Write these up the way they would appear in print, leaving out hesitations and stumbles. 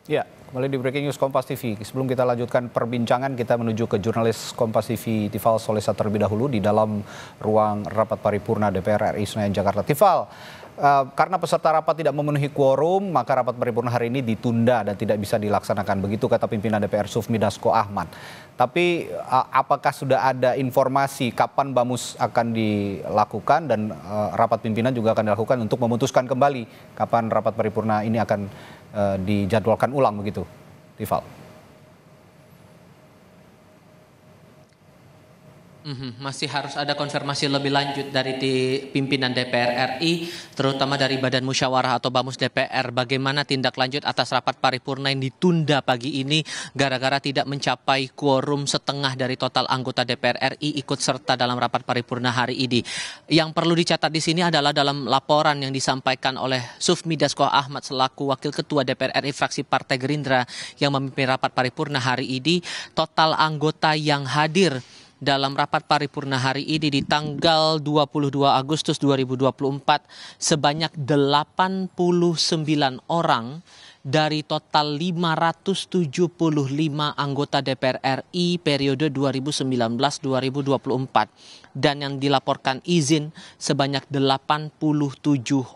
Ya, kembali di Breaking News Kompas TV. Sebelum kita lanjutkan perbincangan, kita menuju ke jurnalis Kompas TV Tifal Solesa terlebih dahulu di dalam ruang rapat paripurna DPR RI Senayan Jakarta. Tifal, karena peserta rapat tidak memenuhi quorum, maka rapat paripurna hari ini ditunda dan tidak bisa dilaksanakan. Begitu kata pimpinan DPR Sufmi Dasko Ahmad. Tapi apakah sudah ada informasi kapan BAMUS akan dilakukan dan rapat pimpinan juga akan dilakukan untuk memutuskan kembali kapan rapat paripurna ini akan dijadwalkan ulang begitu, Tifal? Masih harus ada konfirmasi lebih lanjut dari pimpinan DPR RI, terutama dari Badan Musyawarah atau BAMUS DPR, bagaimana tindak lanjut atas rapat paripurna yang ditunda pagi ini gara-gara tidak mencapai quorum setengah dari total anggota DPR RI ikut serta dalam rapat paripurna hari ini. Yang perlu dicatat di sini adalah dalam laporan yang disampaikan oleh Sufmi Dasko Ahmad selaku Wakil Ketua DPR RI fraksi Partai Gerindra yang memimpin rapat paripurna hari ini, total anggota yang hadir dalam rapat paripurna hari ini di tanggal 22 Agustus 2024 sebanyak 89 orang dari total 575 anggota DPR RI periode 2019-2024 dan yang dilaporkan izin sebanyak 87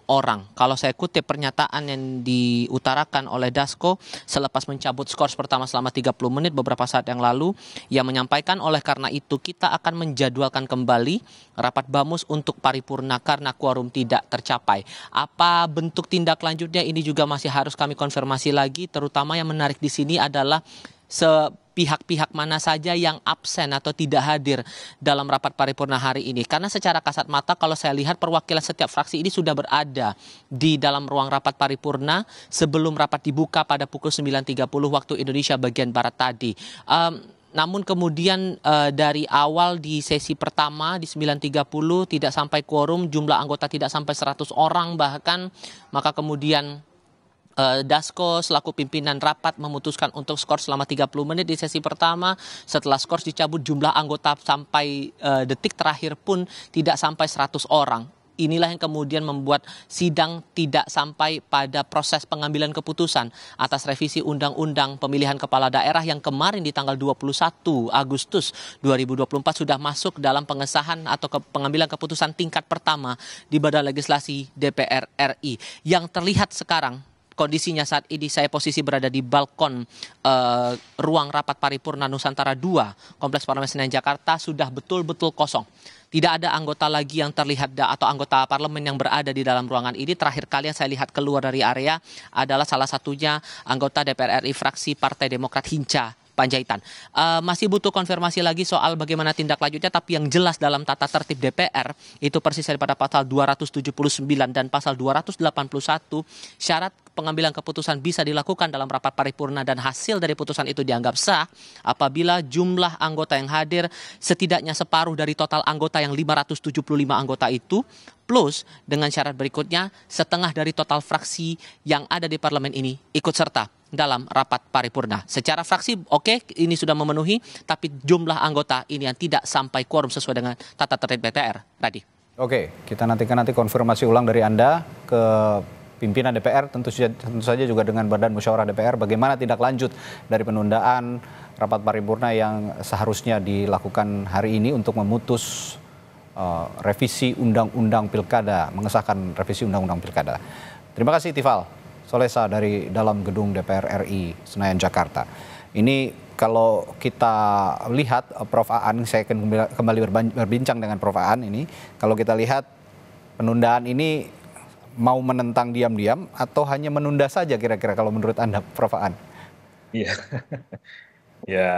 orang. Kalau saya kutip pernyataan yang diutarakan oleh Dasko selepas mencabut skors pertama selama 30 menit beberapa saat yang lalu, yang menyampaikan oleh karena itu kita akan menjadwalkan kembali rapat BAMUS untuk paripurna karena quorum tidak tercapai. Apa bentuk tindak lanjutnya ini juga masih harus kami konfirmasi lagi, terutama yang menarik di sini adalah pihak-pihak mana saja yang absen atau tidak hadir dalam rapat paripurna hari ini. Karena secara kasat mata kalau saya lihat perwakilan setiap fraksi ini sudah berada di dalam ruang rapat paripurna sebelum rapat dibuka pada pukul 9.30 waktu Indonesia bagian Barat tadi. Namun kemudian dari awal di sesi pertama di 9.30 tidak sampai quorum, jumlah anggota tidak sampai 100 orang bahkan, maka kemudian Dasko selaku pimpinan rapat memutuskan untuk skors selama 30 menit di sesi pertama. Setelah skors dicabut, jumlah anggota sampai detik terakhir pun tidak sampai 100 orang. Inilah yang kemudian membuat sidang tidak sampai pada proses pengambilan keputusan atas revisi Undang-Undang Pemilihan Kepala Daerah yang kemarin di tanggal 21 Agustus 2024 sudah masuk dalam pengesahan atau pengambilan keputusan tingkat pertama di Badan Legislasi DPR RI. Yang terlihat sekarang kondisinya saat ini saya posisi berada di balkon ruang rapat paripurna Nusantara 2 Kompleks Parlemen Senayan Jakarta sudah betul-betul kosong. Tidak ada anggota lagi yang terlihat atau anggota parlemen yang berada di dalam ruangan ini. Terakhir kali yang saya lihat keluar dari area adalah salah satunya anggota DPR RI fraksi Partai Demokrat Hinca Panjaitan. Masih butuh konfirmasi lagi soal bagaimana tindak lanjutnya, tapi yang jelas dalam tata tertib DPR itu persis daripada pasal 279 dan pasal 281 syarat pengambilan keputusan bisa dilakukan dalam rapat paripurna dan hasil dari putusan itu dianggap sah apabila jumlah anggota yang hadir setidaknya separuh dari total anggota yang 575 anggota itu, plus dengan syarat berikutnya setengah dari total fraksi yang ada di parlemen ini ikut serta dalam rapat paripurna. Secara fraksi oke, ini sudah memenuhi, tapi jumlah anggota ini yang tidak sampai quorum sesuai dengan tata tertib DPR. Radi. Oke, kita nantikan konfirmasi ulang dari Anda ke pimpinan DPR, tentu saja juga dengan Badan Musyawarah DPR, bagaimana tindak lanjut dari penundaan rapat paripurna yang seharusnya dilakukan hari ini untuk memutus revisi Undang-Undang Pilkada, mengesahkan revisi Undang-Undang Pilkada. Terima kasih Tifal Solesa dari dalam gedung DPR RI Senayan Jakarta. Ini kalau kita lihat Prof. Aan, saya akan kembali berbincang dengan Prof. Aan ini. Kalau kita lihat penundaan ini mau menentang diam-diam atau hanya menunda saja kira-kira kalau menurut Anda, Prof. Aan? Iya, ya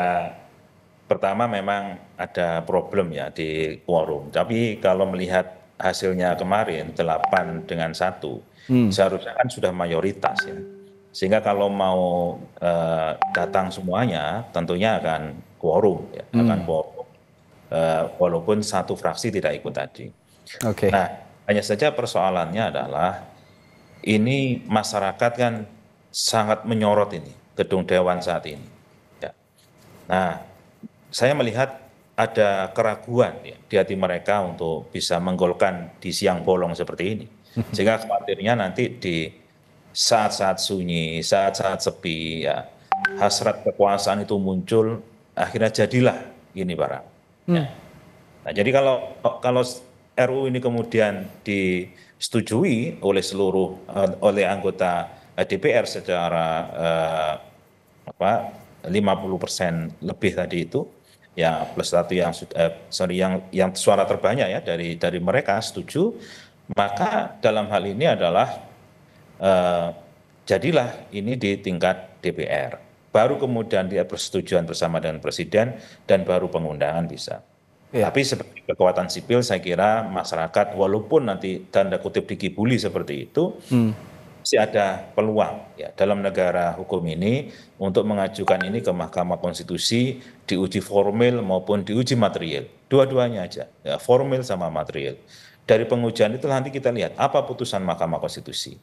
pertama memang ada problem ya di quorum. Tapi kalau melihat hasilnya kemarin 8-1, seharusnya kan sudah mayoritas ya. Sehingga kalau mau datang semuanya tentunya akan quorum ya, akan quorum walaupun satu fraksi tidak ikut tadi. Oke. Nah, hanya saja persoalannya adalah ini masyarakat kan sangat menyorot ini gedung dewan saat ini. Ya. Nah, saya melihat ada keraguan ya, di hati mereka untuk bisa menggolkan di siang bolong seperti ini. Sehingga khawatirnya nanti di saat-saat sunyi, saat-saat sepi, ya hasrat kekuasaan itu muncul, akhirnya jadilah ini barang. Ya. Nah, jadi kalau RUU ini kemudian disetujui oleh oleh anggota DPR secara apa 50% lebih tadi itu, ya plus satu yang yang suara terbanyak ya dari mereka setuju, maka dalam hal ini adalah eh, jadilah ini di tingkat DPR. Baru kemudian dia persetujuan bersama dengan Presiden dan baru pengundangan bisa. Iya. Tapi sebagai kekuatan sipil saya kira masyarakat walaupun nanti tanda kutip dikibuli seperti itu, masih ada peluang ya dalam negara hukum ini untuk mengajukan ini ke Mahkamah Konstitusi, diuji formil maupun diuji material. Dua-duanya aja, ya, formil sama material. Dari pengujian itu nanti kita lihat apa putusan Mahkamah Konstitusi.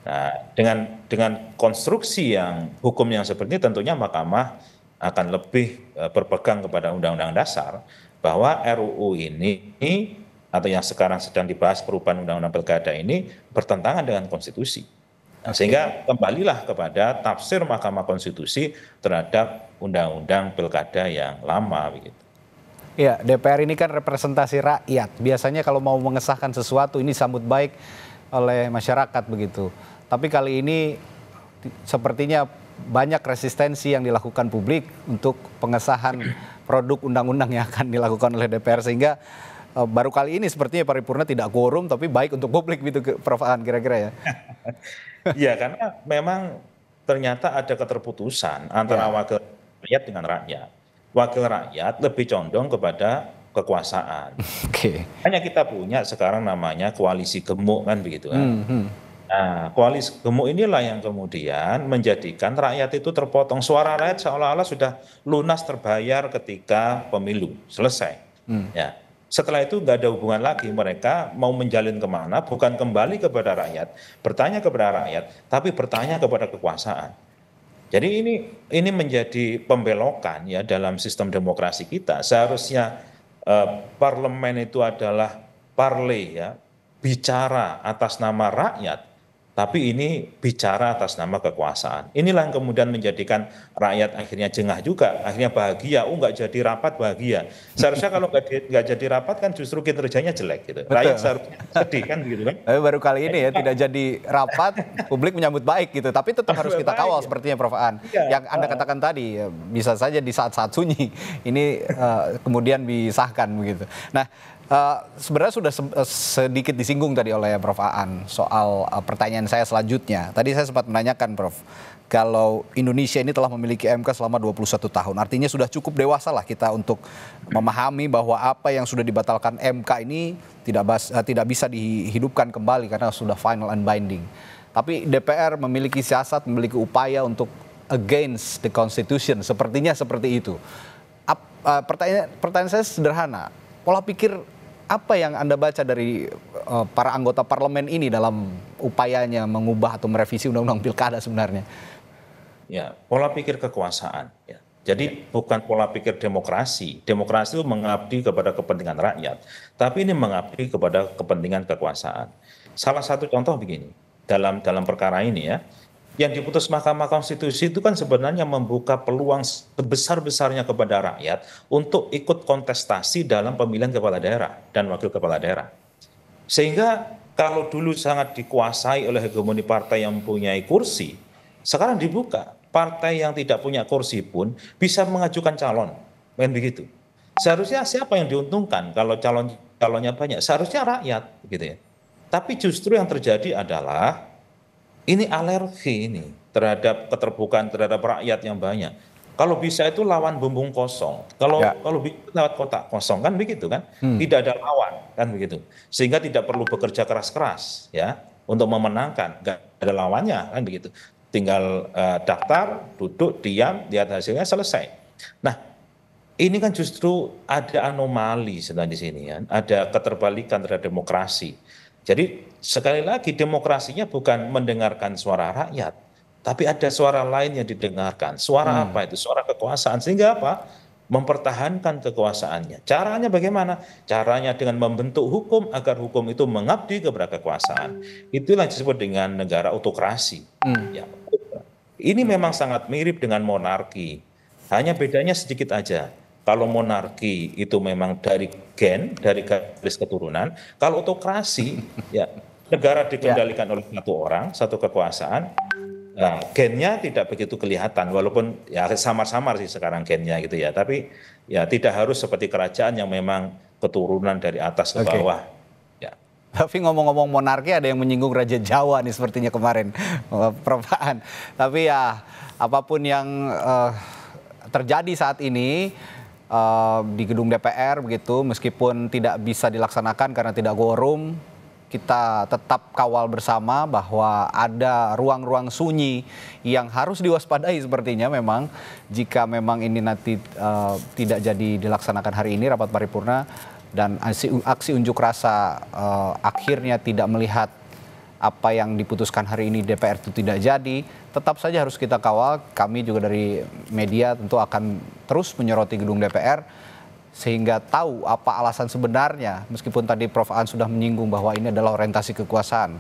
Nah, dengan konstruksi yang hukum yang seperti ini tentunya Mahkamah akan lebih berpegang kepada Undang-Undang Dasar bahwa RUU ini atau yang sekarang sedang dibahas perubahan Undang-Undang Pilkada ini bertentangan dengan konstitusi. Nah, sehingga kembalilah kepada tafsir Mahkamah Konstitusi terhadap Undang-Undang Pilkada yang lama begitu. Iya, DPR ini kan representasi rakyat. Biasanya kalau mau mengesahkan sesuatu ini sambut baik oleh masyarakat begitu. Tapi kali ini sepertinya banyak resistensi yang dilakukan publik untuk pengesahan produk undang-undang yang akan dilakukan oleh DPR, sehingga baru kali ini sepertinya paripurna tidak quorum, tapi baik untuk publik gitu, Prof. Aan, kira-kira ya. Iya, karena memang ternyata ada keterputusan antara wakil rakyat dengan rakyat. Wakil rakyat lebih condong kepada kekuasaan. Oke. Hanya kita punya sekarang namanya koalisi gemuk kan begitu kan. Nah, koalisi gemuk inilah yang kemudian menjadikan rakyat itu terpotong. Suara rakyat seolah-olah sudah lunas terbayar ketika pemilu selesai. Ya. Setelah itu nggak ada hubungan lagi, mereka mau menjalin kemana, bukan kembali kepada rakyat, bertanya kepada rakyat, tapi bertanya kepada kekuasaan. Jadi ini menjadi pembelokan ya dalam sistem demokrasi kita. Seharusnya parlemen itu adalah parle ya, bicara atas nama rakyat, tapi ini bicara atas nama kekuasaan. Inilah yang kemudian menjadikan rakyat akhirnya jengah juga, akhirnya bahagia. Oh, nggak jadi rapat bahagia. Seharusnya kalau nggak jadi rapat kan justru kinerjanya jelek gitu. Betul. Rakyat seharusnya sedih kan begitu kan. Tapi baru kali ini ya tidak jadi rapat, publik menyambut baik gitu. Tapi tetap harus kita kawal sepertinya, Prof. Aan. Yang Anda katakan tadi, ya, bisa saja di saat-saat sunyi ini kemudian disahkan begitu. Nah, sebenarnya sudah sedikit disinggung tadi oleh Prof. Aan soal pertanyaan saya selanjutnya. Tadi saya sempat menanyakan, Prof, kalau Indonesia ini telah memiliki MK selama 21 tahun, artinya sudah cukup dewasa lah kita untuk memahami bahwa apa yang sudah dibatalkan MK ini tidak bisa dihidupkan kembali karena sudah final and binding. Tapi DPR memiliki siasat, memiliki upaya untuk against the Constitution, sepertinya seperti itu. Pertanyaan saya sederhana, pola pikir apa yang Anda baca dari para anggota parlemen ini dalam upayanya mengubah atau merevisi undang-undang pilkada sebenarnya? Ya, pola pikir kekuasaan. Ya. Jadi bukan pola pikir demokrasi. Demokrasi itu mengabdi kepada kepentingan rakyat, tapi ini mengabdi kepada kepentingan kekuasaan. Salah satu contoh begini, dalam perkara ini ya, yang diputus Mahkamah Konstitusi itu kan sebenarnya membuka peluang sebesar-besarnya kepada rakyat untuk ikut kontestasi dalam pemilihan kepala daerah dan wakil kepala daerah. Sehingga kalau dulu sangat dikuasai oleh hegemoni partai yang mempunyai kursi, sekarang dibuka. Partai yang tidak punya kursi pun bisa mengajukan calon. Kan begitu. Seharusnya siapa yang diuntungkan kalau calonnya banyak? Seharusnya rakyat, gitu ya. Tapi justru yang terjadi adalah ini alergi ini terhadap keterbukaan terhadap rakyat yang banyak. Kalau bisa itu lawan bumbung kosong. Kalau bisa lewat kotak kosong kan begitu kan? Tidak ada lawan kan begitu. Sehingga tidak perlu bekerja keras-keras ya untuk memenangkan. Nggak ada lawannya kan begitu. Tinggal daftar, duduk, diam, lihat hasilnya selesai. Nah, ini kan justru ada anomali sebenarnya di sini kan. Ada keterbalikan terhadap demokrasi. Jadi sekali lagi demokrasinya bukan mendengarkan suara rakyat, tapi ada suara lain yang didengarkan. Suara apa itu? Suara kekuasaan. Sehingga apa? mempertahankan kekuasaannya. Caranya bagaimana? Caranya dengan membentuk hukum agar hukum itu mengabdi kepada kekuasaan. Itulah disebut dengan negara autokrasi. Ya, ini memang sangat mirip dengan monarki. Hanya bedanya sedikit aja. Kalau monarki itu memang dari dari garis keturunan. Kalau autokrasi, ya negara dikendalikan oleh satu orang, satu kekuasaan. Nah, gennya tidak begitu kelihatan, walaupun ya samar-samar sih sekarang gennya gitu ya. Tapi ya tidak harus seperti kerajaan yang memang keturunan dari atas ke bawah. Ya. Tapi ngomong-ngomong monarki, ada yang menyinggung Raja Jawa nih sepertinya kemarin, Prof. Aan. Tapi ya apapun yang terjadi saat ini di gedung DPR begitu, meskipun tidak bisa dilaksanakan karena tidak quorum, kita tetap kawal bersama bahwa ada ruang-ruang sunyi yang harus diwaspadai sepertinya memang jika memang ini nanti tidak jadi dilaksanakan hari ini rapat paripurna dan aksi unjuk rasa akhirnya tidak melihat apa yang diputuskan hari ini DPR itu tidak jadi, tetap saja harus kita kawal. Kami juga dari media tentu akan terus menyoroti gedung DPR sehingga tahu apa alasan sebenarnya, meskipun tadi Prof. Aan sudah menyinggung bahwa ini adalah orientasi kekuasaan.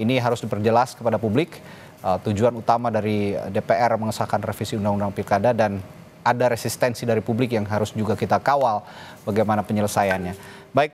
Ini harus diperjelas kepada publik, tujuan utama dari DPR mengesahkan revisi Undang-Undang Pilkada, dan ada resistensi dari publik yang harus juga kita kawal bagaimana penyelesaiannya. Baik.